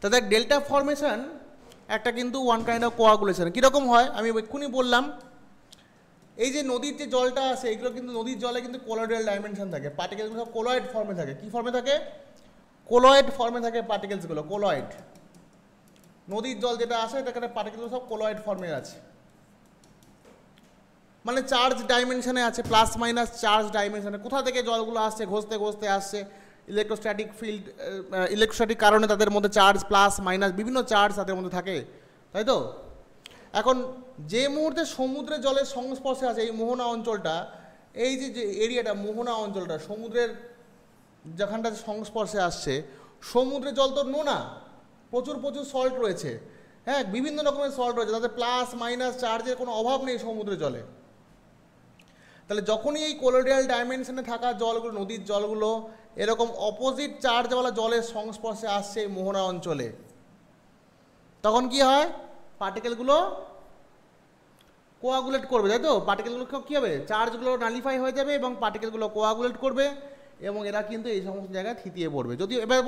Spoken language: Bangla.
তাদের ডেল্টা ফর্মেশন একটা কিন্তু ওয়ান কাইন্ড অফ কোয়াগুলেশন। কীরকম হয় আমি এক্ষুনি বললাম, এই যে নদীর যে জলটা আসে এগুলো কিন্তু নদীর জলে কিন্তু কোলয়েডাল ডাইমেনশন থাকে, পার্টিকেলগুলো সব কোলয়েড ফর্মে থাকে। কী ফর্মে থাকে? কোলয়েড ফর্মে থাকে পার্টিকেলসগুলো, কোলয়েড। নদীর জল যেটা আসে এটাকে পার্টিকেলগুলো সব কোলয়েড ফর্মে আছে, মানে চার্জ ডাইমেনশনে আছে, প্লাস মাইনাস চার্জ ডাইমেনশনে। কোথা থেকে জলগুলো আসছে? ঘষতে ঘষতে আসছে, ইলেকট্রোস্ট্যাটিক ফিল্ড, ইলেকট্রোস্ট্যাটিক কারণে তাদের মধ্যে চার্জ প্লাস মাইনাস বিভিন্ন চার্জ তাদের মধ্যে থাকে, তাই তো? এখন যে মুহূর্তে সমুদ্রের জলের সংস্পর্শে আছে এই মোহনা অঞ্চলটা, এই যে এরিয়াটা মোহনা অঞ্চলটা সমুদ্রের যেখানটা সংস্পর্শে আসছে, সমুদ্রের জল তো নোনা, প্রচুর প্রচুর সল্ট রয়েছে, হ্যাঁ, বিভিন্ন রকমের সল্ট রয়েছে, তাদের প্লাস মাইনাস চার্জের কোনো অভাব নেই সমুদ্রের জলে। তাহলে যখনই এই কোলয়েডাল ডাইমেনশনে থাকা জলগুলো, নদীর জলগুলো এরকম অপোজিট চার্জওয়ালা জলের সংস্পর্শে আসছে এই মোহনা অঞ্চলে, তখন কি হয়? পার্টিকেলগুলো কোয়াগুলেট করবে, তাই তো? পার্টিকেলগুলো কী হবে? চার্জগুলো নালিফাই হয়ে যাবে এবং পার্টিকেলগুলো কোয়াগুলেট করবে এবং এরা কিন্তু এই সমস্ত জায়গায় থিতিয়ে পড়বে। যদিও এবার